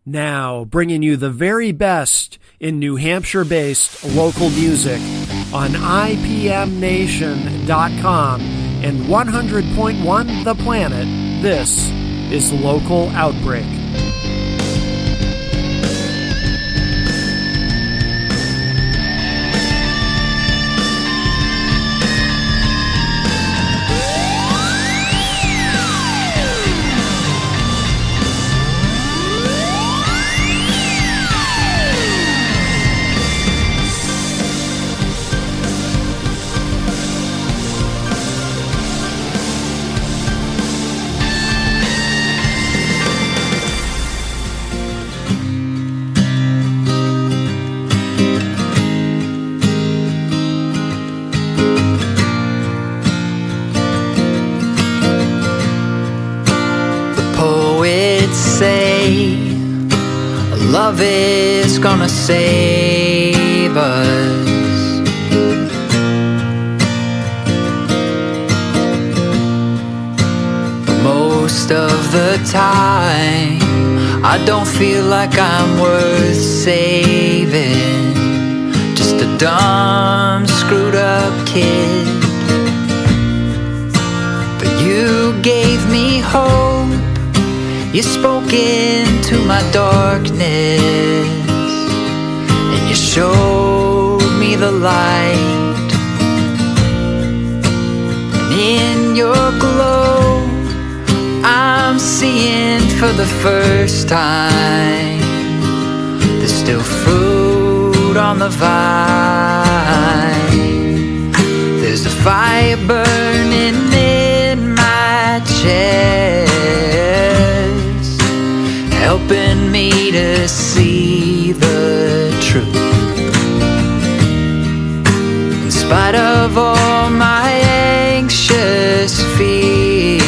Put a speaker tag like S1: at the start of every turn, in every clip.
S1: Now, bringing you the very best in New Hampshire-based local music on IPMNation.com and 100.1 The Planet, this is Local Outbreak.
S2: Say love is gonna save us. But most of the time I don't feel like I'm worth saving. Just a dumb, screwed up kid. But you gave me hope. You spoke into my darkness, and you showed me the light. And in your glow, I'm seeing for the first time there's still fruit on the vine. There's a fire burning in my chest, helping me to see the truth. In spite of all my anxious fears,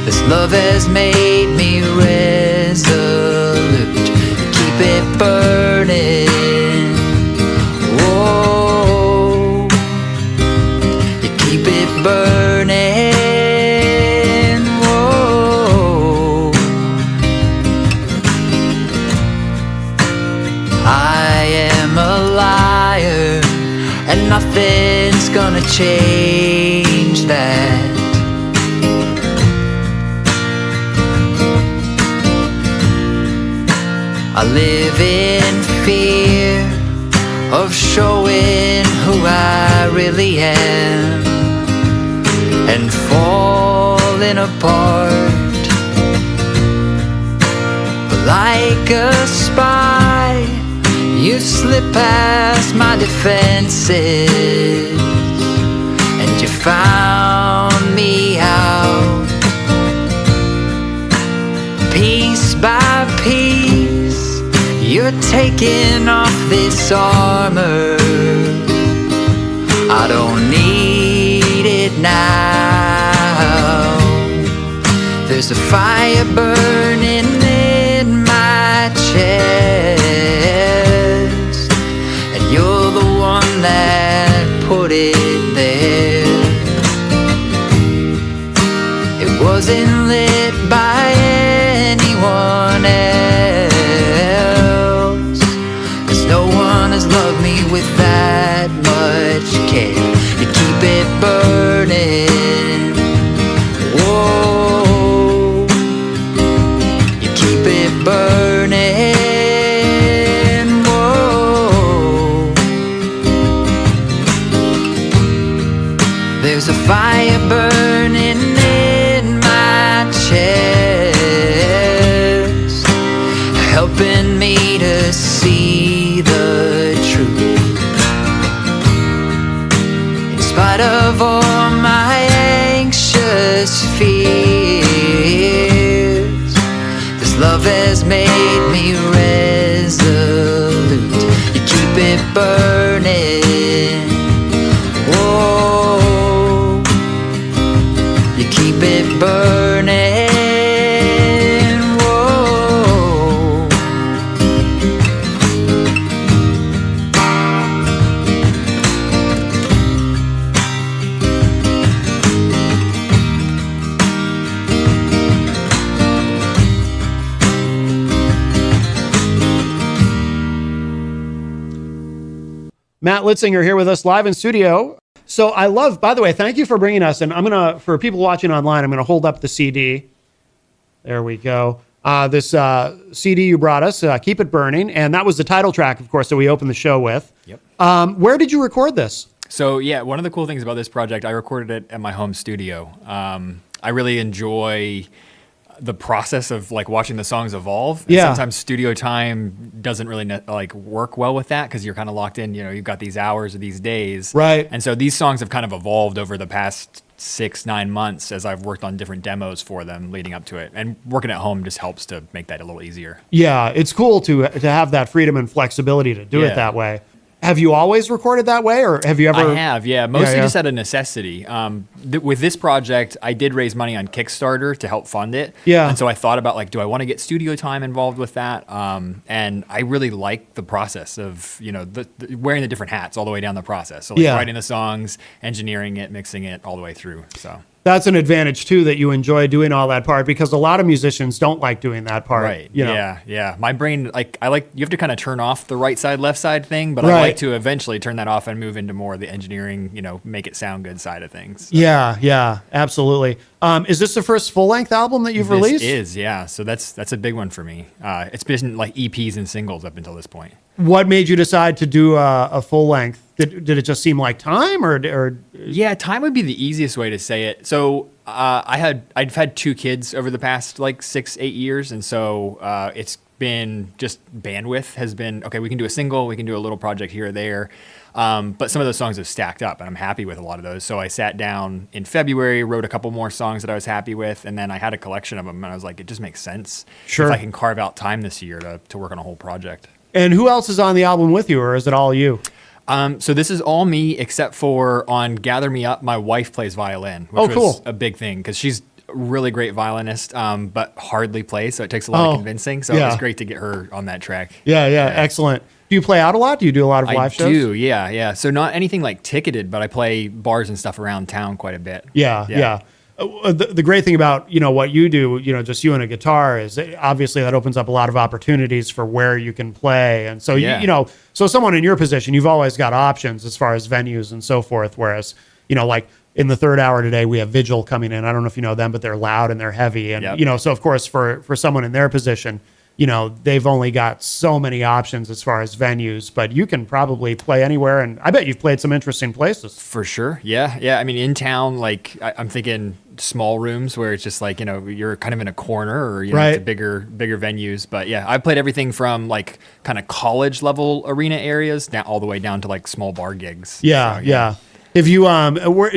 S2: this love has made me resolute. Keep it burning. Whoa, you keep it burning. Nothing's gonna change that. I live in fear of showing who I really am and falling apart. Like a spy, you slip past my defenses, and you found me out. Piece by piece, you're taking off this armor. I don't need it now. There's a fire burning in my chest, you're the one that put it there. It wasn't lit by anyone else, 'cause no one has loved me with that much care. You keep it burning. Whoa, you keep it burning. There's a fire burning in my chest, helping me to see the truth. In spite of all my anxious fears, this love has made me resolute. You keep it burning. Whoa, you keep it burning. Whoa,
S1: Matt Litzinger here with us live in studio. So I love, by the way, thank you for bringing us, and for people watching online, I'm going to hold up the CD. There we go. This CD you brought us, Keep It Burning, and that was the title track, of course, that we opened the show with.
S3: Yep.
S1: Where did you record this?
S3: So yeah, one of the cool things about this project, I recorded it at my home studio. I really enjoy the process of like watching the songs evolve. And sometimes studio time doesn't really work well with that because you're kind of locked in, you've got these hours or these days.
S1: Right.
S3: And so these songs have kind of evolved over the past 6-9 months as I've worked on different demos for them leading up to it. And working at home just helps to make that a little easier.
S1: Yeah, it's cool to have that freedom and flexibility to do it that way. Have you always recorded that way, or have you ever?
S3: I have, yeah. Mostly just out of necessity. With this project, I did raise money on Kickstarter to help fund it.
S1: Yeah.
S3: And so I thought about do I want to get studio time involved with that? And I really like the process of, wearing the different hats all the way down the process. So writing the songs, engineering it, mixing it all the way through. So
S1: that's an advantage too, that you enjoy doing all that part, because a lot of musicians don't like doing that part.
S3: Right. Yeah. My brain, you have to kind of turn off the right side, left side thing, but I like to eventually turn that off and move into more of the engineering, make it sound good side of things. So.
S1: Yeah, absolutely. Is this the first full-length album that you've released?
S3: This is, yeah. So that's a big one for me. It's been like EPs and singles up until this point.
S1: What made you decide to do a full length? Did it just seem like time, or?
S3: Yeah, time would be the easiest way to say it. So I've had 2 kids over the past 6-8 years, and so it's been just bandwidth has been okay. We can do a single, we can do a little project here or there, but some of those songs have stacked up, and I'm happy with a lot of those. So I sat down in February, wrote a couple more songs that I was happy with, and then I had a collection of them, and I was like, it just makes sense if I can carve out time this year to work on a whole project.
S1: And who else is on the album with you, or is it all you?
S3: So this is all me, except for on Gather Me Up, my wife plays violin, which was a big thing because she's a really great violinist, but hardly plays, so it takes a lot of convincing. So it was great to get her on that track.
S1: Yeah, excellent. Do you play out a lot? Do you do a lot of live shows?
S3: I do, yeah. So not anything ticketed, but I play bars and stuff around town quite a bit.
S1: Yeah. The great thing about, what you do, just you and a guitar, is obviously that opens up a lot of opportunities for where you can play. And so, so someone in your position, you've always got options as far as venues and so forth. Whereas, like in the third hour today, we have Vigil coming in. I don't know if you know them, but they're loud and they're heavy. And, so of course, for someone in their position, they've only got so many options as far as venues, but you can probably play anywhere. And I bet you've played some interesting places.
S3: For sure. Yeah. I mean, in town, I'm thinking small rooms where it's just you're kind of in a corner, or, to bigger venues. But yeah, I've played everything from kind of college level arena areas down all the way down to small bar gigs.
S1: Yeah. Have you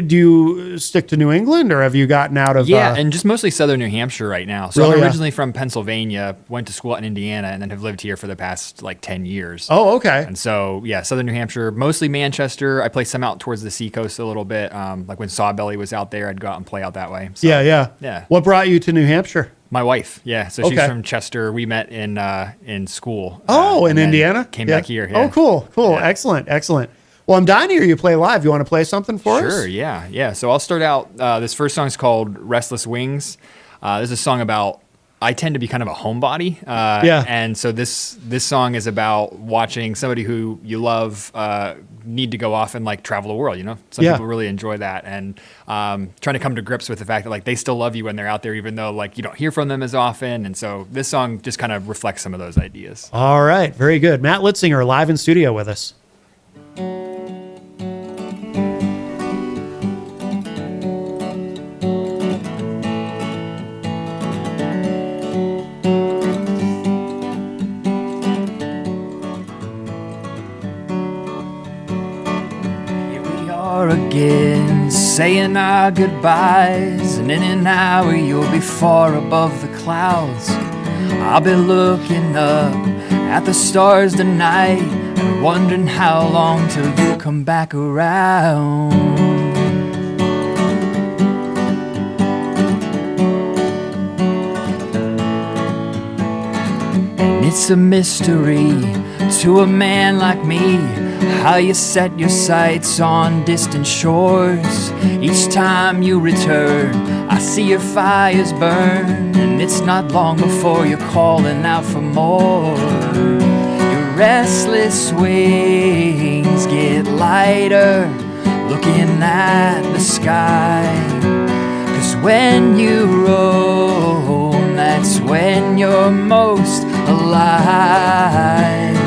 S1: do you stick to New England, or have you gotten out of?
S3: Yeah, and just mostly Southern New Hampshire right now. So I'm originally from Pennsylvania, went to school in Indiana, and then have lived here for the past 10 years.
S1: Oh, okay.
S3: And so yeah, Southern New Hampshire, mostly Manchester. I play some out towards the seacoast a little bit. Like when Sawbelly was out there, I'd go out and play out that way. So,
S1: yeah. What brought you to New Hampshire?
S3: My wife, yeah. So she's from Chester. We met in school.
S1: In Indiana?
S3: Came back here. Yeah.
S1: Oh, cool. Yeah. Excellent. Well, I'm dying to hear you play live. You want to play something for us?
S3: Sure, yeah. So I'll start out. This first song is called Restless Wings. This is a song about, I tend to be kind of a homebody. And so this song is about watching somebody who you love need to go off and travel the world, Some people really enjoy that. And trying to come to grips with the fact that they still love you when they're out there, even though you don't hear from them as often. And so this song just kind of reflects some of those ideas.
S1: All right, very good. Matt Litzinger live in studio with us.
S2: Again, saying our goodbyes, and in an hour you'll be far above the clouds. I'll be looking up at the stars tonight and wondering how long till you come back around. And it's a mystery to a man like me how you set your sights on distant shores. Each time you return, I see your fires burn, and it's not long before you're calling out for more. You're restless wings get lighter looking at the sky. 'Cause when you roam, that's when you're most alive.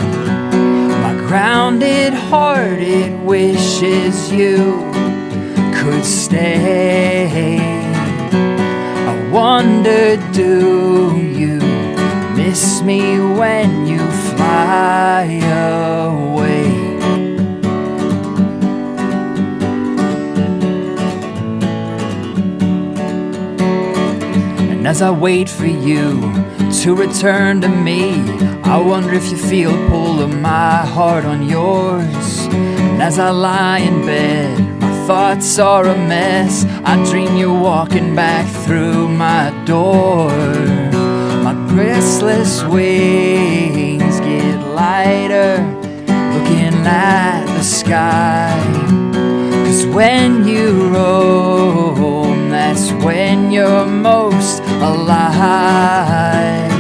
S2: My grounded heart, it wishes you could stay. I wonder, do you miss me when you fly away? And as I wait for you to return to me, I wonder if you feel the pull of my heart on yours. And as I lie in bed, my thoughts are a mess. I dream you're walking back through my door. My restless wings get lighter looking at the sky. 'Cause when you roam, that's when you're most alive.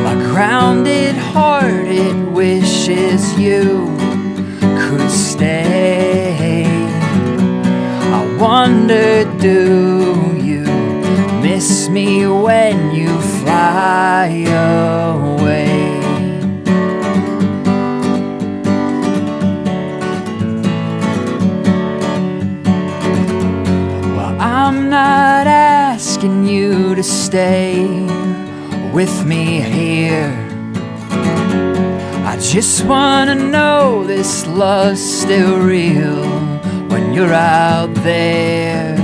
S2: My grounded heart, it wishes you could stay. I wonder, do you miss me when you fly away? Well, I'm not asking you to stay with me here. I just wanna know this love's still real when you're out there.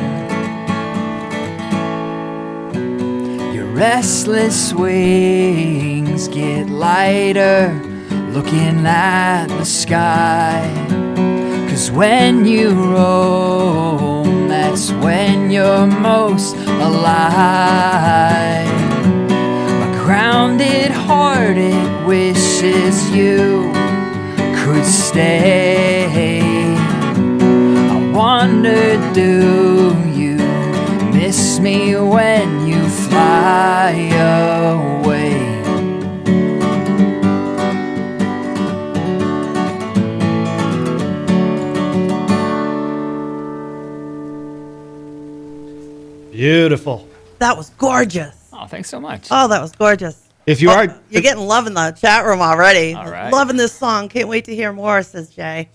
S2: Your restless wings get lighter looking at the sky. 'Cause when you roam, that's when you're most alive. Grounded heart, it wishes you could stay. I wonder, do you miss me when you fly away?
S1: Beautiful.
S4: That was gorgeous.
S3: Oh, thanks so much.
S4: Oh, that was gorgeous.
S1: If you
S4: Oh,
S1: are,
S4: you're getting love in the chat room already.
S3: All right.
S4: Loving this song. Can't wait to hear more, says Jay.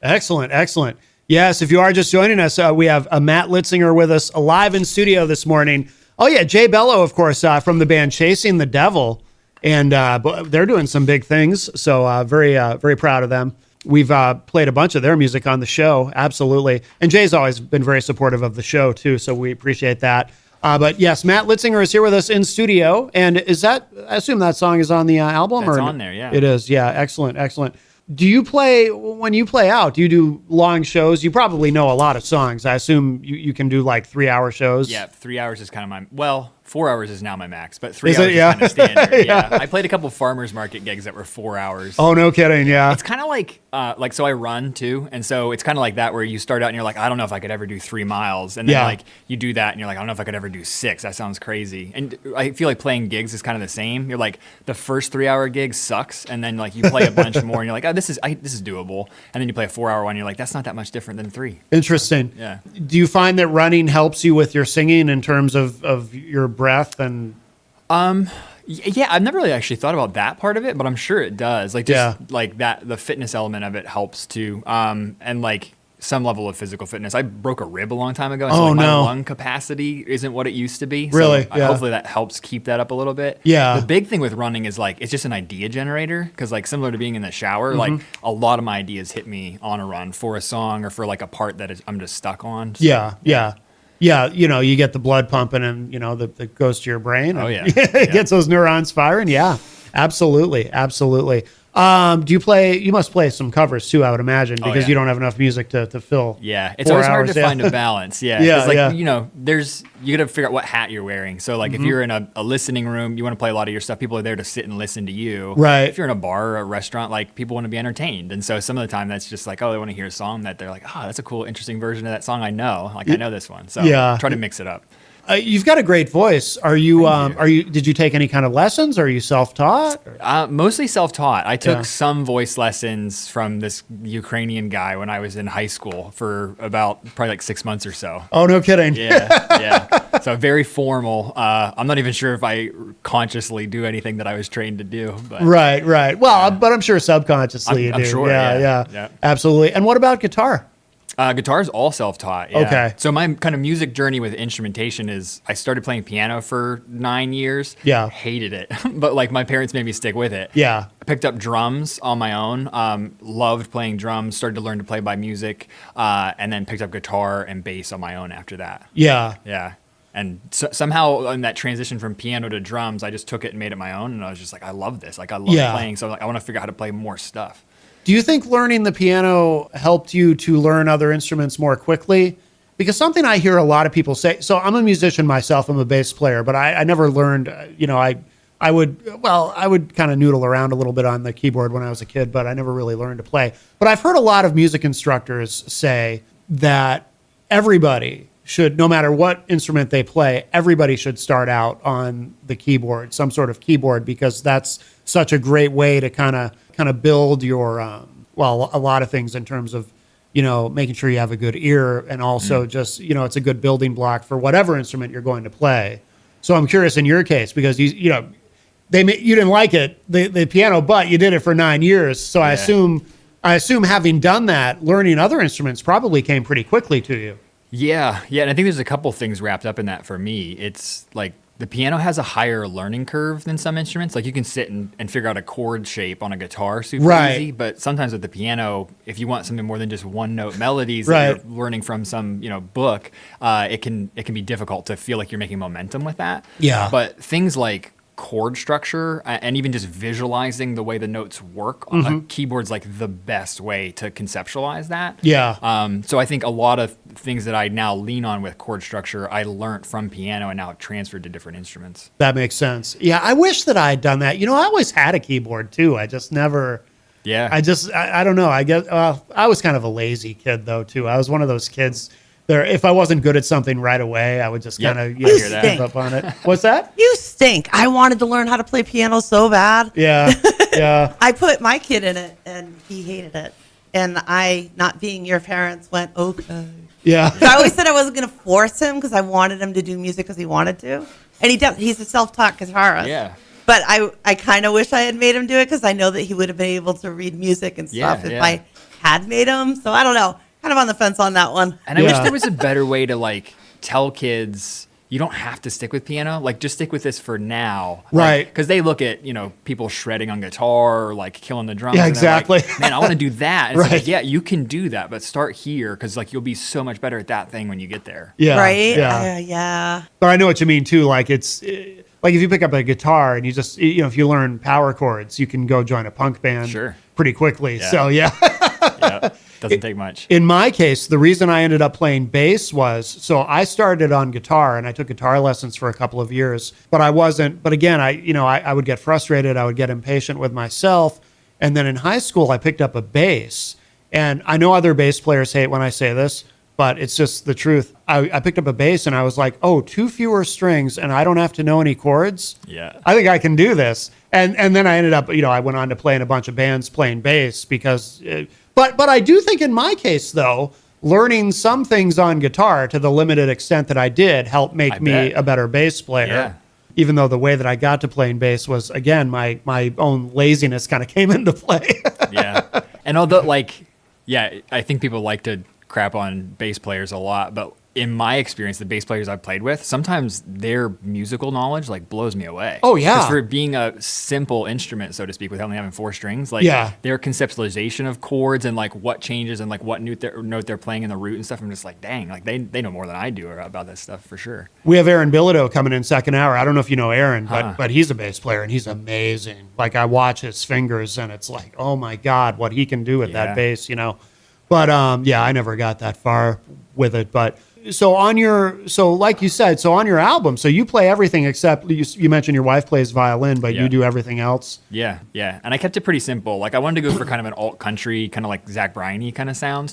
S1: excellent, excellent. Yes, if you are just joining us, we have Matt Litzinger with us live in studio this morning. Oh yeah, Jay Bello, of course, from the band Chasing the Devil, and they're doing some big things. So very proud of them. We've played a bunch of their music on the show, absolutely. And Jay's always been very supportive of the show too, so we appreciate that. But yes, Matt Litzinger is here with us in studio, and is that? I assume that song is on the album.
S3: That's
S1: or
S3: on there, yeah.
S1: It is, yeah. Excellent, excellent. Do you play when you play out? Do you do long shows? You probably know a lot of songs. I assume you can do like 3-hour shows.
S3: Yeah, 3 hours is kind of my 4 hours is now my max, but 3
S1: Is
S3: hours
S1: it? Yeah.
S3: is kind of standard.
S1: Yeah.
S3: Yeah, I played a couple farmers market gigs that were 4 hours.
S1: Oh, no kidding. Yeah.
S3: It's kind of like so I run too, and so it's kind of like that where you start out and you're like, I don't know if I could ever do 3 miles, and then
S1: Yeah.
S3: like you do that and you're like, I don't know if I could ever do 6. That sounds crazy. And I feel like playing gigs is kind of the same. You're like the first 3-hour gig sucks, and then like you play a bunch more and you're like, oh, this is doable, and then you play a 4-hour one, and you're like, that's not that much different than 3.
S1: Interesting.
S3: Yeah.
S1: Do you find that running helps you with your singing in terms of your breath and?
S3: Yeah, I've never really actually thought about that part of it, but I'm sure it does. Like just
S1: Yeah.
S3: like that, the fitness element of it helps too. And like some level of physical fitness. I broke a rib a long time ago, and so
S1: Oh,
S3: like my
S1: no.
S3: lung capacity isn't what it used to be.
S1: Really?
S3: So
S1: Yeah.
S3: hopefully that helps keep that up a little bit.
S1: Yeah.
S3: The big thing with running is like it's just an idea generator, because like similar to being in the shower,
S1: Mm-hmm.
S3: like a lot of my ideas hit me on a run for a song or for like a part that I'm just stuck on. So,
S1: Yeah. You know, you get the blood pumping and, you know, that goes to your brain.
S3: Oh,
S1: and
S3: yeah.
S1: it gets those neurons firing. Yeah, absolutely. Absolutely. Do you play, you must play some covers too, I would imagine, because
S3: yeah.
S1: you don't have enough music to fill.
S3: Yeah, it's
S1: 4
S3: always hard
S1: hours,
S3: to
S1: yeah.
S3: find a balance. Yeah,
S1: Yeah,
S3: 'cause, like,
S1: yeah.
S3: you know, you got to figure out what hat you're wearing. So like if you're in a listening room, you want to play a lot of your stuff. People are there to sit and listen to you.
S1: Right.
S3: If you're in a bar or a restaurant, like people want to be entertained, and so some of the time that's just like, oh, they want to hear a song that they're like, oh, that's a cool, interesting version of that song I know. Like I know this one, so
S1: Yeah.
S3: try to mix it up.
S1: You've got a great voice. Did you take any kind of lessons? Are you self-taught?
S3: Mostly self-taught. I took
S1: Yeah.
S3: some voice lessons from this Ukrainian guy when I was in high school for about probably like 6 months or so.
S1: Oh, no kidding.
S3: Yeah. So very formal. I'm not even sure if I consciously do anything that I was trained to do. But
S1: Right. Well, but I'm sure subconsciously
S3: I'm
S1: you do.
S3: sure, yeah.
S1: Absolutely. And what about guitar?
S3: Guitar is all self-taught. Yeah.
S1: Okay.
S3: So my kind of music journey with instrumentation is I started playing piano for 9 years.
S1: Yeah.
S3: Hated it, but like my parents made me stick with it.
S1: Yeah.
S3: I picked up drums on my own. Loved playing drums. Started to learn to play by music, and then picked up guitar and bass on my own after that.
S1: Yeah.
S3: Yeah. And somehow in that transition from piano to drums, I just took it and made it my own. And I was just like, I love this. Like I love
S1: Yeah.
S3: playing. So like, I want to figure out how to play more stuff.
S1: Do you think learning the piano helped you to learn other instruments more quickly? Because something I hear a lot of people say, so I'm a musician myself, I'm a bass player, but I never learned, I would kind of noodle around a little bit on the keyboard when I was a kid, but I never really learned to play. But I've heard a lot of music instructors say that everybody should, no matter what instrument they play, everybody should start out on the keyboard, some sort of keyboard, because that's such a great way to kind of build your, a lot of things in terms of, making sure you have a good ear, and also just, it's a good building block for whatever instrument you're going to play. So I'm curious in your case, because you didn't like it, the piano, but you did it for 9 years. So I assume having done that, learning other instruments probably came pretty quickly to you.
S3: Yeah. And I think there's a couple things wrapped up in that for me. It's like the piano has a higher learning curve than some instruments. Like you can sit and figure out a chord shape on a guitar super easy, but sometimes with the piano, if you want something more than just one note melodies that you're learning from some book, it can be difficult to feel like you're making momentum with that.
S1: Yeah.
S3: But things like chord structure and even just visualizing the way the notes work on a keyboard's like the best way to conceptualize that.
S1: Yeah.
S3: So I think a lot of things that I now lean on with chord structure, I learned from piano and now have transferred to different instruments.
S1: That makes sense. Yeah, I wish that I had done that. I always had a keyboard too. I just never.
S3: Yeah.
S1: I don't know. I guess I was kind of a lazy kid though too. I was one of those kids. If I wasn't good at something right away, I would just kind of give up on it. What's that?
S4: You stink. I wanted to learn how to play piano so bad.
S1: Yeah.
S4: I put my kid in it, and he hated it. And I, not being your parents, went, okay.
S1: Yeah.
S4: So I always said I wasn't going to force him because I wanted him to do music because he wanted to. And he's a self-taught guitarist.
S3: Yeah.
S4: But I kind of wish I had made him do it because I know that he would have been able to read music and stuff if I had made him. So I don't know. Kind of on the fence on that one.
S3: And I wish there was a better way to like tell kids you don't have to stick with piano. Like just stick with this for now.
S1: Right.
S3: Because they look at, people shredding on guitar or like killing the drums.
S1: Yeah,
S3: and they're
S1: exactly.
S3: Like, man, I want to do that. And it's
S1: Right.
S3: like, yeah, you can do that, but start here because like you'll be so much better at that thing when you get there.
S1: Yeah.
S4: Right?
S1: Yeah.
S4: Yeah.
S1: But I know what you mean too. Like it's like if you pick up a guitar and you just, if you learn power chords, you can go join a punk band pretty quickly.
S3: Yeah.
S1: So
S3: Yeah. Doesn't take much.
S1: In my case, the reason I ended up playing bass was, so I started on guitar and I took guitar lessons for a couple of years, but again, I would get frustrated. I would get impatient with myself. And then in high school, I picked up a bass, and I know other bass players hate when I say this, but it's just the truth. I picked up a bass and I was like, oh, 2 fewer strings and I don't have to know any chords.
S3: Yeah.
S1: I think I can do this. And then I ended up, I went on to play in a bunch of bands playing bass because, but I do think in my case though, learning some things on guitar to the limited extent that I did helped make me a better bass player.
S3: Yeah.
S1: Even though the way that I got to playing bass was, again, my own laziness kind of came into play.
S3: Yeah. And although I think people like to crap on bass players a lot, but in my experience, the bass players I've played with, sometimes their musical knowledge like blows me away.
S1: Oh yeah.
S3: Because for being a simple instrument, so to speak, with only having 4 strings, their conceptualization of chords and like what changes and like what note they're playing in the root and stuff, I'm just like, dang, like they know more than I do about this stuff for sure.
S1: We have Aaron Bilodeau coming in second hour. I don't know if you know Aaron, but he's a bass player and he's amazing. Like I watch his fingers and it's like, oh my God, what he can do with that bass, But I never got that far with it. But like you said, on your album, so you play everything except you mentioned your wife plays violin, but you do everything else.
S3: Yeah. And I kept it pretty simple. Like I wanted to go for kind of an alt country, kind of like Zach Bryan-y kind of sound.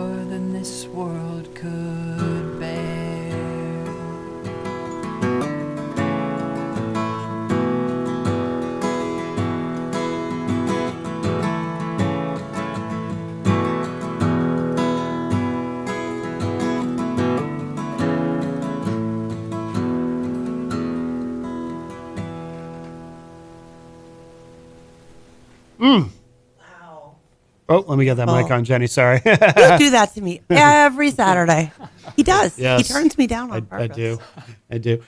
S4: Wow.
S1: Oh, let me get that mic on, Jenny. Sorry.
S4: You do that to me every Saturday. He does.
S1: Yes.
S4: He turns me down on purpose.
S1: I do.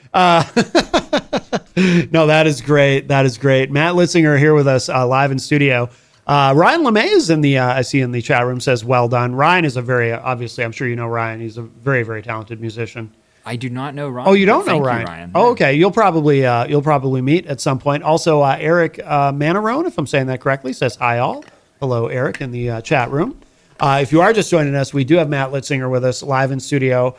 S1: No, that is great. That is great. Matt Litzinger here with us live in studio. Ryan LeMay is in the, I see in the chat room, says, well done. Ryan is a very, obviously, I'm sure you know Ryan. He's a very, very talented musician.
S3: I do not know Ryan.
S1: Oh, you don't know
S3: Thank
S1: Ryan?
S3: You, Ryan.
S1: Oh, okay. You'll probably meet at some point. Also, Eric Manarone, if I'm saying that correctly, says hi all. Hello, Eric, in the chat room. If you are just joining us, we do have Matt Litzinger with us live in studio.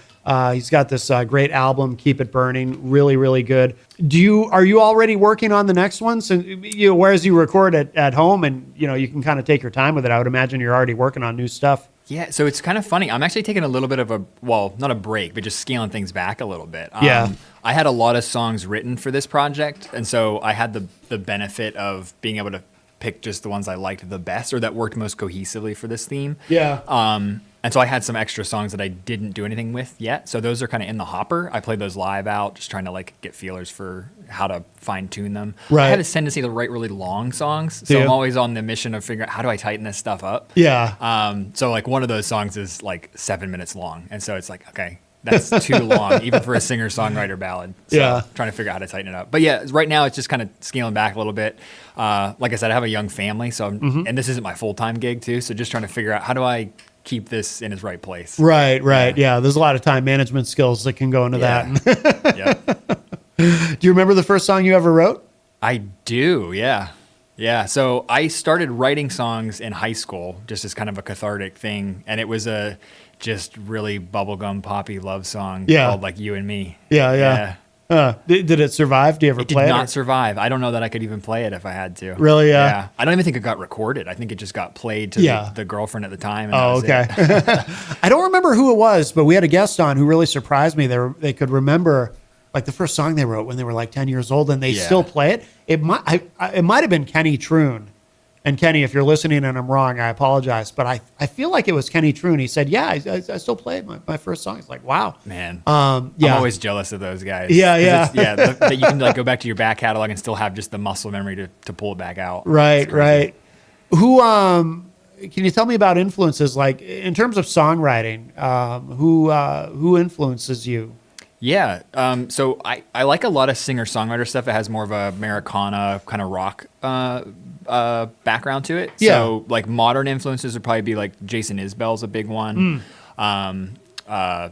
S1: He's got this great album, Keep It Burning, really, really good. Are you already working on the next one? So, whereas you record at home and you can kind of take your time with it, I would imagine you're already working on new stuff.
S3: Yeah, so it's kind of funny. I'm actually taking a little bit of not a break, but just scaling things back a little bit.
S1: Yeah.
S3: I had a lot of songs written for this project, and so I had the benefit of being able to pick just the ones I liked the best or that worked most cohesively for this theme.
S1: Yeah.
S3: And so I had some extra songs that I didn't do anything with yet. So those are kind of in the hopper. I played those live out, just trying to get feelers for how to fine tune them.
S1: Right.
S3: I have a tendency to write really long songs. So I'm always on the mission of figuring out how do I tighten this stuff up.
S1: Yeah.
S3: So one of those songs is 7 minutes long. And so it's okay, that's too long, even for a singer-songwriter ballad. So
S1: Yeah.
S3: trying to figure out how to tighten it up. But yeah, right now it's just kind of scaling back a little bit. Like I said, I have a young family, so and this isn't my full-time gig too. So just trying to figure out how do I keep this in its right place.
S1: Right. Yeah. There's a lot of time management skills that can go into that.
S3: Yeah.
S1: Do you remember the first song you ever wrote?
S3: I do, yeah. Yeah, so I started writing songs in high school just as kind of a cathartic thing, and it was a just really bubblegum poppy love song called You and Me.
S1: Yeah. Did it survive? Do you ever
S3: It
S1: play
S3: did
S1: it?
S3: not survive. I don't know that I could even play it if I had to.
S1: Really? Yeah.
S3: I don't even think it got recorded. I think it just got played to the girlfriend at the time. And that was
S1: okay. I don't remember who it was, but we had a guest on who really surprised me. They could remember the first song they wrote when they were 10 years old, and they still play it. It might have been Kenny Troon. And Kenny, if you're listening and I'm wrong, I apologize. But I feel like it was Kenny Troon. He said, yeah, I still play my first song. It's wow.
S3: Man.
S1: Yeah.
S3: I'm always jealous of those guys.
S1: Yeah.
S3: That you can go back to your back catalog and still have just the muscle memory to pull it back out.
S1: Right. Who, can you tell me about influences? In terms of songwriting, who influences you?
S3: Yeah. So I like a lot of singer-songwriter stuff that has more of a Americana kind of rock background to it.
S1: Yeah.
S3: So modern influences would probably be Jason Isbell's a big one. Sturgill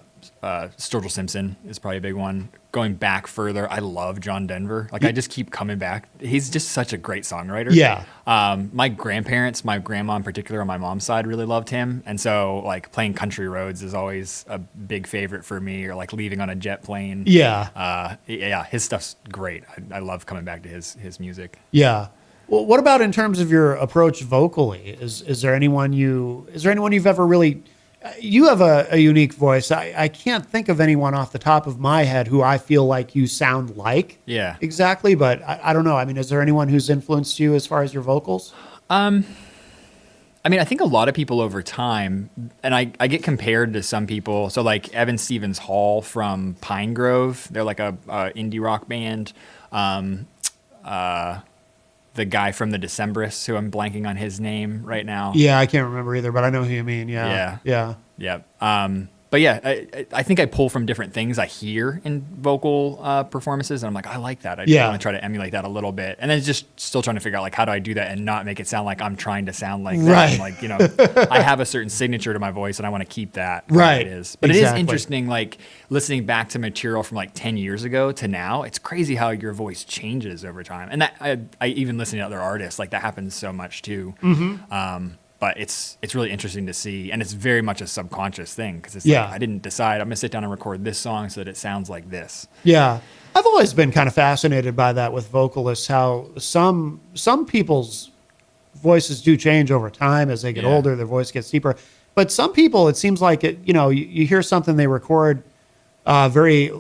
S3: Simpson is probably a big one. Going back further, I love John Denver. I just keep coming back. He's just such a great songwriter.
S1: Yeah.
S3: My grandparents, my grandma in particular on my mom's side, really loved him. And so playing Country Roads is always a big favorite for me, or Leaving on a Jet Plane.
S1: Yeah.
S3: His stuff's great. I love coming back to his music.
S1: Yeah. Well, what about in terms of your approach vocally? Is there anyone you've ever really? You have a unique voice. I can't think of anyone off the top of my head who I feel like you sound like.
S3: Yeah.
S1: Exactly, but I don't know. I mean, is there anyone who's influenced you as far as your vocals?
S3: I think a lot of people over time, and I get compared to some people. So Evan Stevens Hall from Pine Grove, they're a indie rock band. The guy from the Decemberists, who I'm blanking on his name right now.
S1: Yeah, I can't remember either, but I know who you mean. Yeah.
S3: But yeah, I think I pull from different things I hear in vocal performances, and I'm I like that. I want to try to emulate that a little bit, and then just still trying to figure out how do I do that and not make it sound like I'm trying to sound like that.
S1: Right.
S3: And, I have a certain signature to my voice, and I want to keep that.
S1: Right.
S3: It is, but It is interesting. Listening back to material from 10 years ago to now, it's crazy how your voice changes over time, and that I even listening to other artists that happens so much too. Mm-hmm. But it's really interesting to see, and it's very much a subconscious thing because it's I didn't decide I'm gonna sit down and record this song so that it sounds like this.
S1: Yeah, I've always been kind of fascinated by that with vocalists. How some people's voices do change over time as they get older. Their voice gets deeper, but some people, it seems like it. You hear something they record, very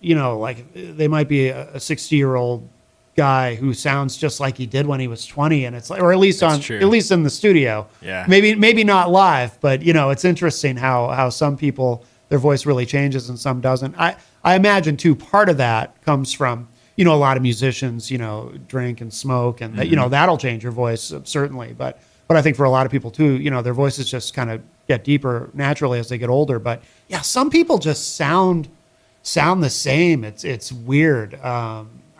S1: they might be a 60-year-old guy who sounds just like he did when he was 20, and it's or at least in the studio.
S3: Yeah.
S1: Maybe not live, but it's interesting how some people, their voice really changes and some doesn't. I imagine too, part of that comes from, a lot of musicians, drink and smoke, and that'll change your voice certainly. But I think for a lot of people too, their voices just kind of get deeper naturally as they get older. But yeah, some people just sound the same. It's weird.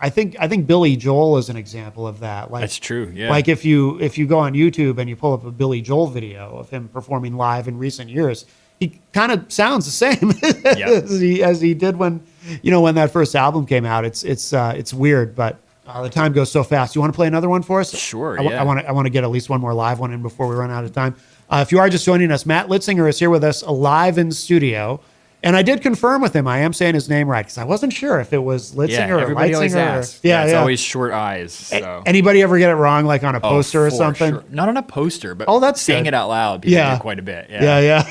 S1: I think Billy Joel is an example of that. Like,
S3: that's true. Yeah.
S1: Like if you go on YouTube and you pull up a Billy Joel video of him performing live in recent years, he kind of sounds the same as he did when that first album came out. It's weird, but the time goes so fast. You want to play another one for us?
S3: Sure.
S1: I want to get at least one more live one in before we run out of time. If you are just joining us, Matt Litzinger is here with us live in studio. And I did confirm with him, I am saying his name right, because I wasn't sure if it was Litzinger or
S3: everybody always asks. It's always short eyes. So.
S1: Anybody ever get it wrong, like on a poster or something?
S3: Sure. Not on a poster, but
S1: that's
S3: saying
S1: good.
S3: It out loud, people do quite a bit.
S1: Yeah.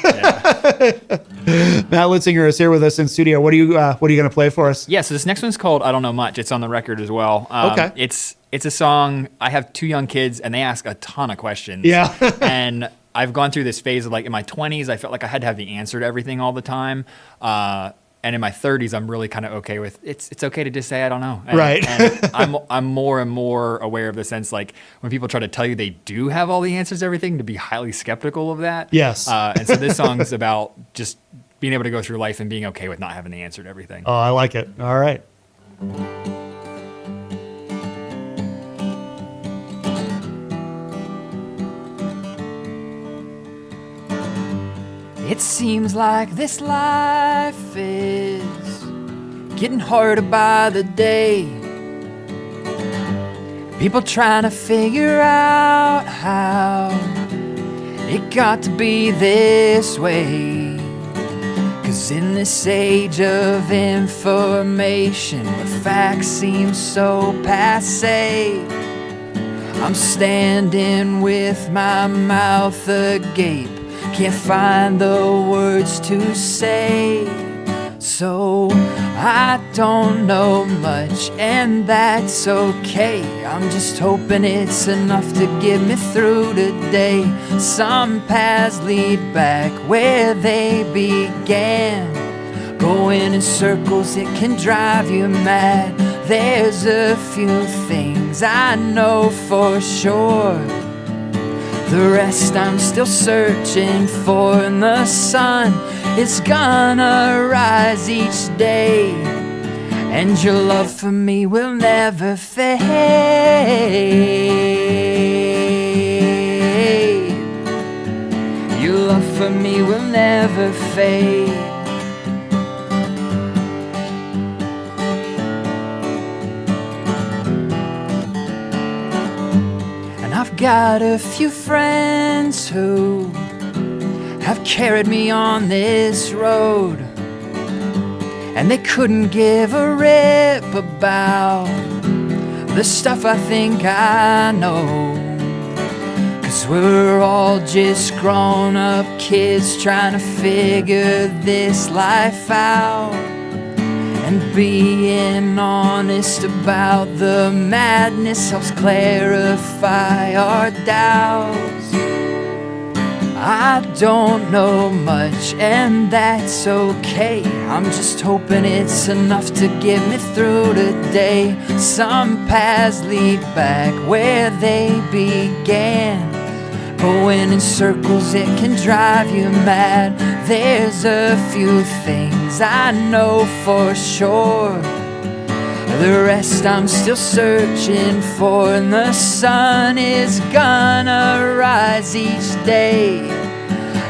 S1: Matt Litzinger is here with us in studio. What are you going to play for us?
S3: Yeah, so this next one's called I Don't Know Much. It's on the record as well.
S1: Okay.
S3: It's a song. I have 2 young kids, and they ask a ton of questions.
S1: Yeah.
S3: And I've gone through this phase of, like, in my 20s, I felt like I had to have the answer to everything all the time. And in my 30s, I'm really kind of okay with it's okay to just say I don't know.
S1: Right.
S3: And I'm more and more aware of the sense, like, when people try to tell you they do have all the answers to everything, to be highly skeptical of that.
S1: Yes.
S3: And so this song's about just being able to go through life and being okay with not having the answer to everything.
S1: Oh, I like it. All right.
S2: It seems like this life is getting harder by the day. People trying to figure out how it got to be this way. 'Cause in this age of information, where facts seem so passé, I'm standing with my mouth agape, can't find the words to say. So I don't know much, and that's okay. I'm just hoping it's enough to get me through today. Some paths lead back where they began, going in circles, it can drive you mad. There's a few things I know for sure, the rest I'm still searching for. And the sun is gonna rise each day, and your love for me will never fade. Your love for me will never fade. I've got a few friends who have carried me on this road, and they couldn't give a rip about the stuff I think I know. 'Cause we're all just grown-up kids trying to figure this life out, and being honest about the madness helps clarify our doubts. I don't know much, and that's okay. I'm just hoping it's enough to get me through today. Some paths lead back where they began, going in circles, it can drive you mad. There's a few things I know for sure, the rest I'm still searching for. And the sun is gonna rise each day,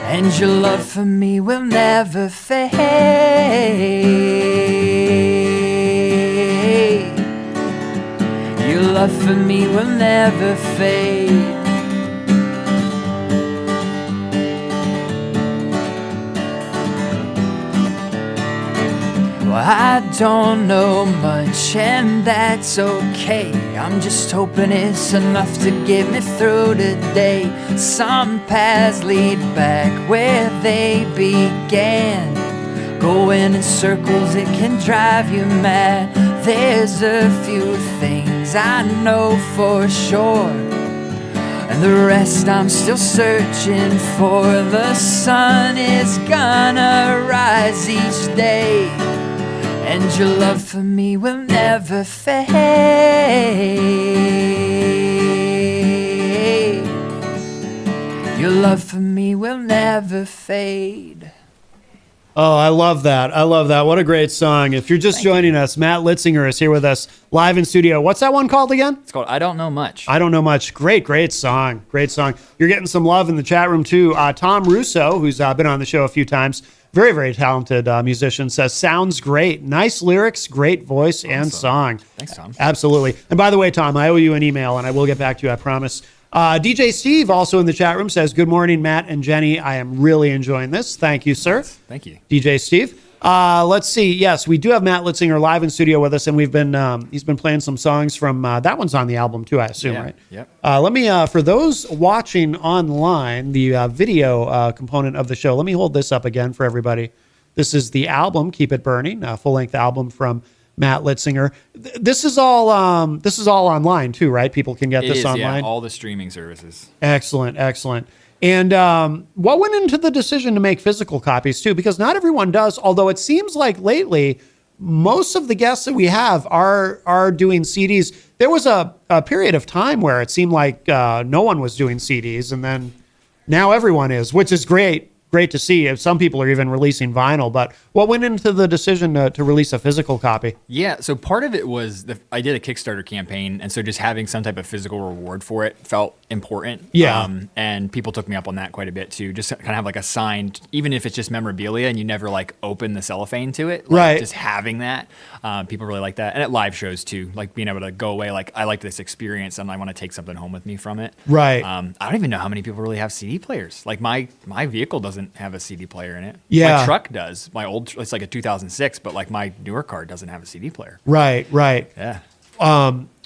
S2: and your love for me will never fade. Your love for me will never fade. I don't know much, and that's okay. I'm just hoping it's enough to get me through today. Some paths lead back where they began, going in circles, it can drive you mad. There's a few things I know for sure, and the rest I'm still searching for. The sun is gonna rise each day, and your love for me will never fade. Your love for me will never fade.
S1: Oh, I love that. I love that. What a great song. If you're just joining us, Matt Litzinger is here with us live in studio. What's that one called again?
S3: It's called I Don't Know Much.
S1: I Don't Know Much. Great song. Great song. You're getting some love in the chat room, too. Tom Russo, who's been on the show a few times, very talented musician, says, sounds great. Nice lyrics, great voice, and song.
S3: Thanks, Tom.
S1: Absolutely. And by the way, Tom, I owe you an email, and I will get back to you, I promise. DJ Steve, also in the chat room, says, good morning, Matt and Jenny. I am really enjoying this. Thank you, sir.
S3: Thank you.
S1: DJ Steve. Let's see. Yes, we do have Matt Litzinger live in studio with us, and we've been he's been playing some songs from that one's on the album too, I assume, right?
S3: Yep.
S1: Let me for those watching online, the video component of the show. Let me hold this up again for everybody. This is the album, Keep It Burning, a full-length album from Matt Litzinger. This is all online too, right? People can get this online.
S3: Yeah, all the streaming services.
S1: Excellent. And what went into the decision to make physical copies too? Because not everyone does, although it seems like lately most of the guests that we have are doing CDs. There was a period of time where it seemed like no one was doing CDs, and then now everyone is, which is great to see. Some people are even releasing vinyl, but what went into the decision to release a physical copy?
S3: Yeah, so part of it was I did a Kickstarter campaign, and so just having some type of physical reward for it felt important.
S1: Yeah.
S3: And people took me up on that quite a bit too. Just kind of have like a signed, even if it's just memorabilia and you never like open the cellophane to it. Like,
S1: right.
S3: Just having that, people really like that. And at live shows too, like being able to go away, like I like this experience and I want to take something home with me from it.
S1: Right.
S3: I don't even know how many people really have CD players. Like my vehicle doesn't have a CD player in it.
S1: Yeah.
S3: My truck does. My old, it's like a 2006, but like my newer car doesn't have a CD player.
S1: Right.
S3: Yeah.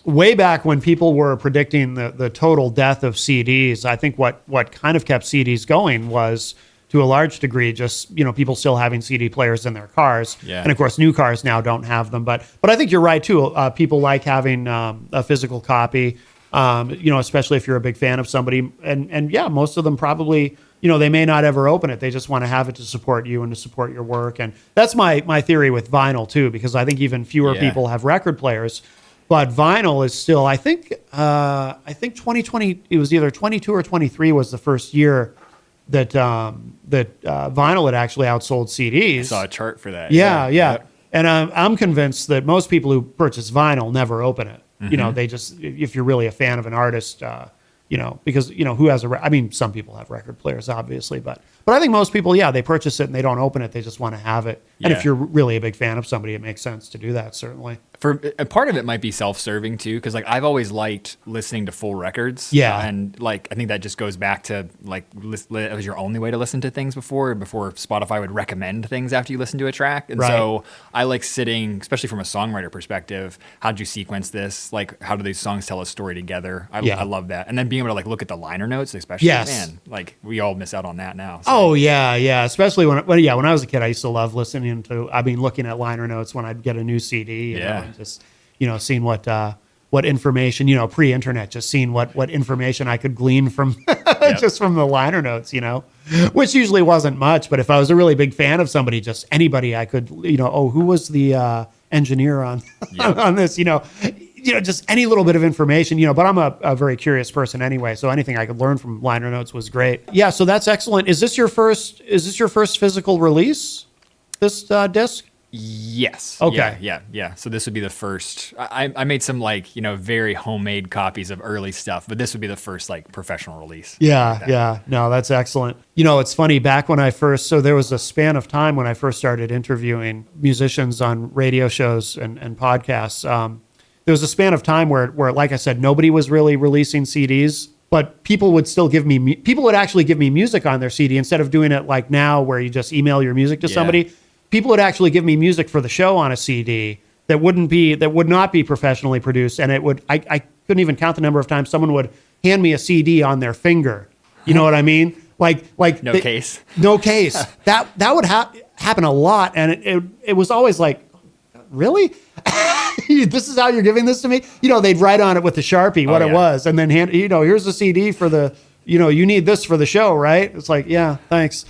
S1: Way back when people were predicting the total death of CDs, I think what kind of kept CDs going was, to a large degree, just people still having CD players in their cars.
S3: Yeah.
S1: And of course, new cars now don't have them. But I think you're right too. People like having a physical copy. Especially if you're a big fan of somebody. And yeah, most of them probably, they may not ever open it. They just want to have it to support you and to support your work. And that's my theory with vinyl too, because I think even fewer people have record players. But vinyl is still, I think 2020, it was either 22 or 23 was the first year that vinyl had actually outsold CDs.
S3: I saw a chart for that.
S1: Yeah.
S3: Yep.
S1: And I'm convinced that most people who purchase vinyl never open it. Mm-hmm. They just, if you're really a fan of an artist, because who has some people have record players, obviously, but I think most people, they purchase it and they don't open it. They just want to have it. And if you're really a big fan of somebody, it makes sense to do that, certainly.
S3: For a part of it might be self-serving too, because like I've always liked listening to full records.
S1: Yeah.
S3: And like I think that just goes back to like it was your only way to listen to things before Spotify would recommend things after you listen to a track. And so I like sitting, especially from a songwriter perspective, how'd you sequence this? Like how do these songs tell a story together? I love that. And then being able to like look at the liner notes, especially, man, like we all miss out on that now. So.
S1: Oh yeah. Especially when I was a kid, I used to love looking at liner notes when I'd get a new CD. And just seeing what information, pre-internet, just seeing what information I could glean from just from the liner notes, which usually wasn't much. But if I was a really big fan of somebody, just anybody, I could, who was the engineer on on this, just any little bit of information, but I'm a very curious person anyway. So anything I could learn from liner notes was great. Yeah. So that's excellent. Is this your first physical release? This disc?
S3: Yes.
S1: Okay.
S3: Yeah. So this would be the first. I made some very homemade copies of early stuff, but this would be the first professional release.
S1: Yeah. No, that's excellent. It's funny. Back when so there was a span of time when I first started interviewing musicians on radio shows and podcasts. There was a span of time where, like I said, nobody was really releasing CDs, but people would still people would actually give me music on their CD instead of doing it like now where you just email your music to somebody. People would actually give me music for the show on a CD that would not be professionally produced. And I couldn't even count the number of times someone would hand me a CD on their finger. You know what I mean?
S3: Case.
S1: No case. That would happen a lot. And it was always like, really? This is how you're giving this to me? They'd write on it with a Sharpie what it was, and then hand, here's the CD for the, you need this for the show, right? It's like, yeah, thanks.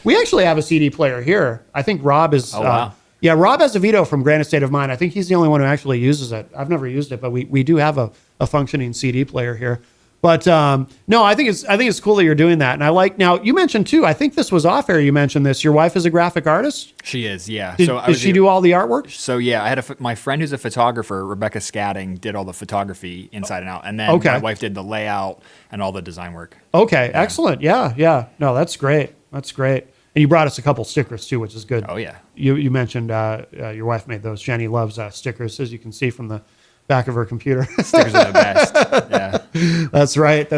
S1: We actually have a CD player here. I think Rob is.
S3: Oh, wow.
S1: Yeah, Rob Azevedo from Granite State of Mind. I think he's the only one who actually uses it. I've never used it, but we do have a functioning CD player here. But no, I think it's cool that you're doing that. And I like, now you mentioned too, I think this was off air, you mentioned this, your wife is a graphic artist?
S3: She is, yeah.
S1: Did she do all the artwork?
S3: So yeah, I had my friend who's a photographer, Rebecca Scatting, did all the photography inside and out. And then my wife did the layout and all the design work.
S1: Okay, yeah. Excellent. Yeah. No, that's great. That's great. And you brought us a couple stickers too, which is good.
S3: Oh yeah.
S1: You mentioned your wife made those. Jenny loves stickers, as you can see from the back of her computer.
S3: Stickers are the best. Yeah.
S1: That's right.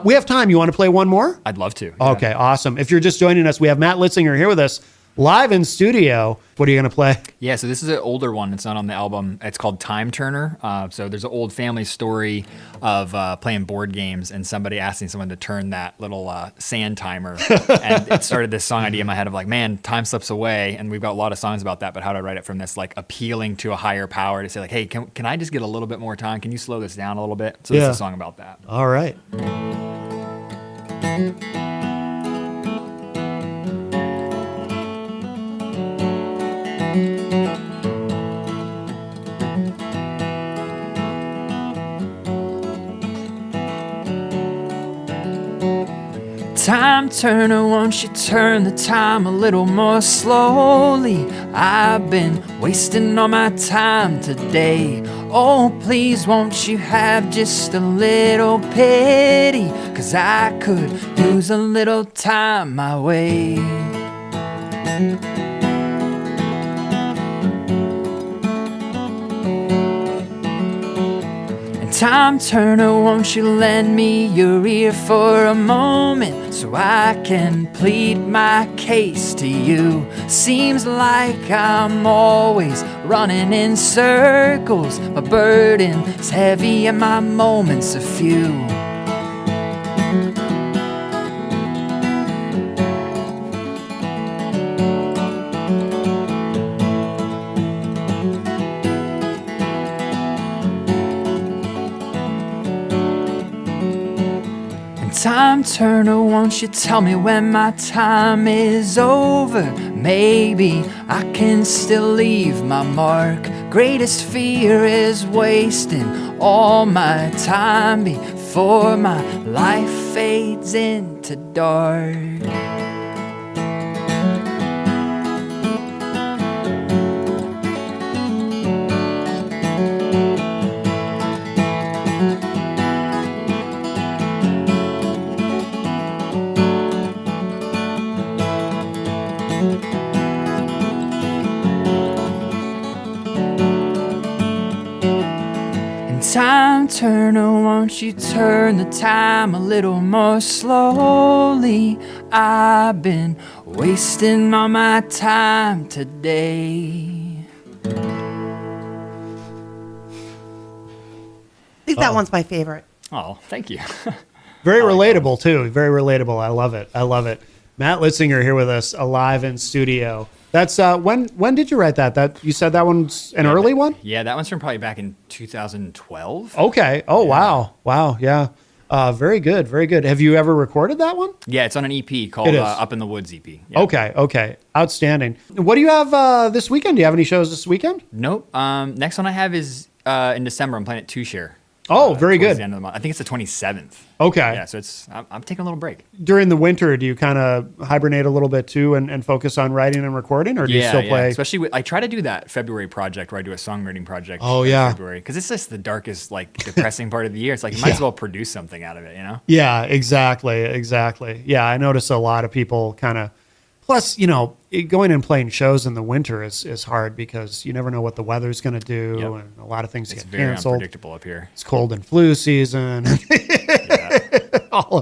S1: We have time. You want to play one more?
S3: I'd love to.
S1: Yeah. Okay, awesome. If you're just joining us, we have Matt Litzinger here with us live in studio. What are you going to play?
S3: Yeah, so this is an older one. It's not on the album. It's called Time Turner. So there's an old family story of playing board games and somebody asking someone to turn that little sand timer. And it started this song idea in my head of like, man, time slips away. And we've got a lot of songs about that, but how do I write it from this like appealing to a higher power to say like, hey, can I just get a little bit more time? Can you slow this down a little bit? So this is a song about that.
S1: All right.
S2: Time turner, won't you turn the time a little more slowly? I've been wasting all my time today. Oh, please, won't you have just a little pity? 'Cause I could use a little time my way. Time turner, won't you lend me your ear for a moment so I can plead my case to you? Seems like I'm always running in circles. My burden's heavy and my moments are few. Time turner, won't you tell me when my time is over? Maybe I can still leave my mark. Greatest fear is wasting all my time before my life fades into dark. Time turner, won't you turn the time a little more slowly? I've been wasting all my time today.
S4: I think that one's my favorite.
S3: Oh, thank you.
S1: Very relatable too. Very relatable. I love it. Matt Litzinger here with us, live in studio. That's when did you write that? That you said that one's an early one?
S3: Yeah, that one's from probably back in 2012.
S1: Okay. Oh yeah. Wow. Yeah. Very good. Have you ever recorded that one?
S3: Yeah, it's on an EP called Up in the Woods EP. Yeah.
S1: Okay. Outstanding. What do you have this weekend? Do you have any shows this weekend?
S3: Nope. Next one I have is in December. I'm playing at Two Share.
S1: Oh, very good.
S3: The end of the month. I think it's the 27th.
S1: Okay.
S3: Yeah, so I'm taking a little break.
S1: During the winter, do you kind of hibernate a little bit too and focus on writing and recording, or do you still play?
S3: Especially I try to do that February project where I do a songwriting project.
S1: Oh yeah.
S3: February, because it's just the darkest, like depressing part of the year. It's like you might as well produce something out of it, you know?
S1: Yeah, exactly. Yeah, I notice a lot of people kind of. Plus, going and playing shows in the winter is hard because you never know what the weather's going to do, and a lot of things get canceled.
S3: It's very unpredictable up here.
S1: It's cold and flu season. All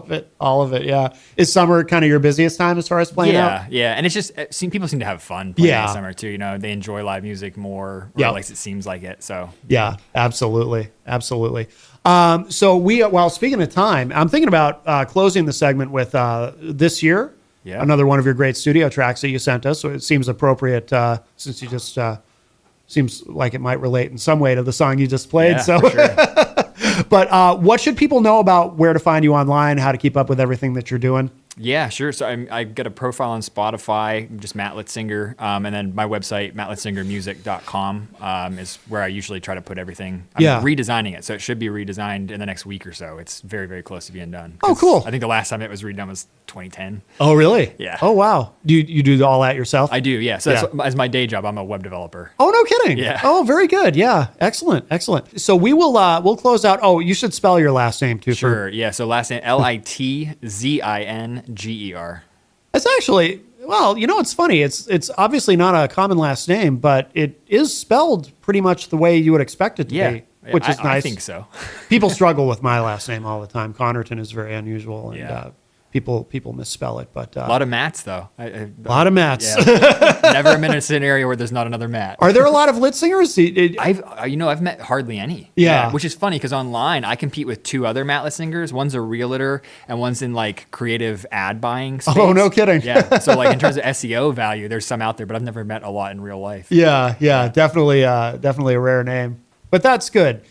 S1: of it. Yeah. Is summer kind of your busiest time as far as playing out?
S3: Yeah, and it's just people seem to have fun playing in the summer too. They enjoy live music more, or at least it seems like it. So
S1: yeah, absolutely. So while speaking of time, I'm thinking about closing the segment with This Year.
S3: Yeah.
S1: Another one of your great studio tracks that you sent us. So it seems appropriate since you just seems like it might relate in some way to the song you just played.
S3: Yeah,
S1: so,
S3: for sure.
S1: But what should people know about where to find you online, how to keep up with everything that you're doing?
S3: Yeah, sure. So I've got a profile on Spotify, just Matt Litzinger, and then my website, mattlitzingermusic.com, is where I usually try to put everything. I'm redesigning it, so it should be redesigned in the next week or so. It's very, very close to being done.
S1: Oh, cool.
S3: I think the last time it was redone was 2010.
S1: Oh, really?
S3: Yeah.
S1: Oh, wow. Do you do all that yourself?
S3: I do, yeah. So that's as my day job, I'm a web developer.
S1: Oh, no kidding.
S3: Yeah.
S1: Oh, very good. Yeah. Excellent. Excellent. So we'll close out. Oh, you should spell your last name too.
S3: Sure. Yeah. So last name, Litzinger.
S1: It's actually, well, it's funny. It's obviously not a common last name, but it is spelled pretty much the way you would expect it to be, which is nice.
S3: I think so.
S1: People struggle with my last name all the time. Connerton is very unusual, and people misspell it. But
S3: a lot of Matts, though.
S1: A lot of Matts.
S3: Yeah. Never been in a scenario where there's not another Matt.
S1: Are there a lot of Litzingers?
S3: I've met hardly any.
S1: Yeah.
S3: Which is funny because online I compete with two other Matt Litzingers. One's a realtor and one's in like creative ad buying space.
S1: Oh, no kidding.
S3: Yeah. So like in terms of SEO value, there's some out there, but I've never met a lot in real life.
S1: Yeah. Definitely a rare name. But that's good.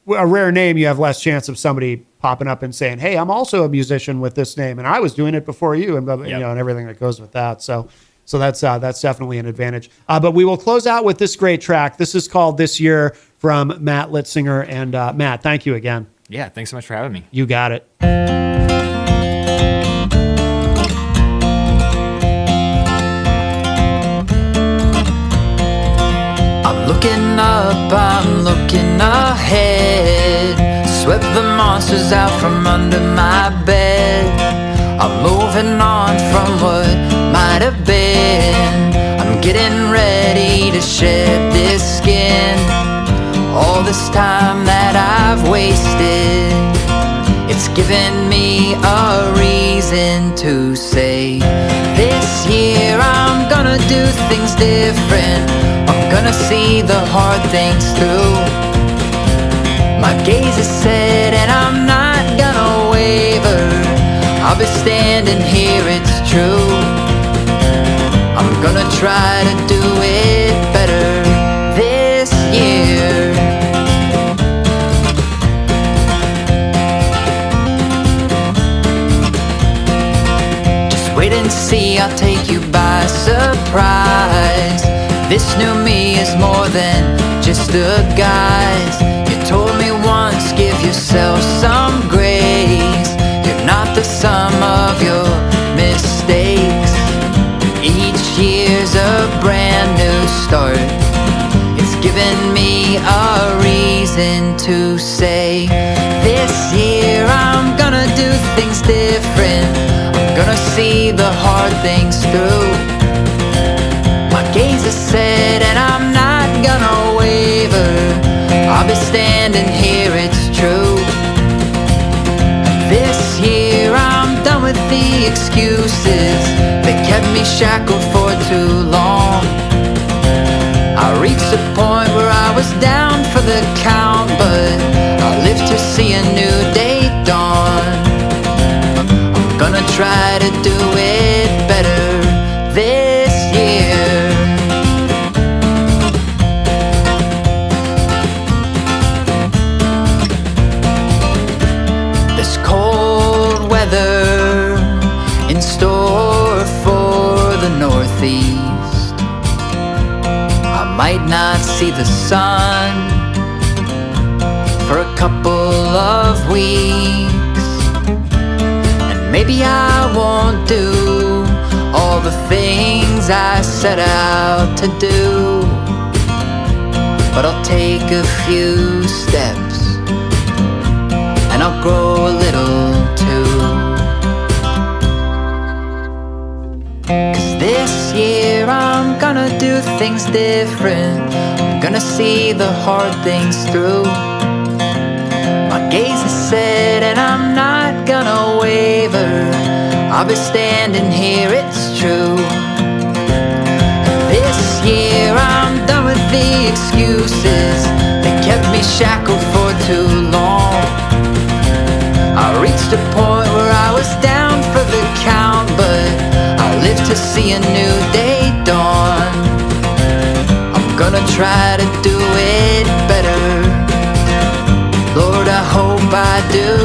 S1: A rare name, you have less chance of somebody popping up and saying, "Hey, I'm also a musician with this name, and I was doing it before you," and and everything that goes with that. So that's definitely an advantage. But we will close out with this great track. This is called "This Year" from Matt Litzinger. And Matt, thank you again.
S3: Yeah, thanks so much for having me.
S1: You got it.
S2: I'm looking up, I'm looking ahead. Swept the monsters out from under my bed. I'm moving on from what might have been. I'm getting ready to shed this skin. All this time that I've wasted, it's given me a reason to say, this year I'm gonna do things different. I'm gonna see the hard things through. My gaze is set and I'm not gonna waver. I'll be standing here, it's true. I'm gonna try to do it better this year. Just wait and see, I'll take you by surprise. This new me is more than just a guise. You told me once, give yourself some grace. You're not the sum of your mistakes. Each year's a brand new start. It's given me a reason to say, this year I'm gonna do things different. I'm gonna see the hard things through. My gaze is set and I'm not gonna waver. I'll be standing here, it's true. This year I'm done with the excuses that kept me shackled for too long. I reached a point where I was down for the count, but I live to see a new day dawn. I'm gonna try to do it better this year. This cold weather in store for the Northeast. I might not see the sun for a couple of weeks, and maybe I won't do all the things I set out to do, but I'll take a few steps and I'll grow a little too. 'Cause this year I'm gonna do things different. I'm gonna see the hard things through. My gaze is set and I'm not gonna waver. I'll be standing here, it's true. This year I'm done with the excuses that kept me shackled for too long. I reached a point where I was down for the count, but I live to see a new day dawn. I'm gonna try to do it better. Lord, I hope I do.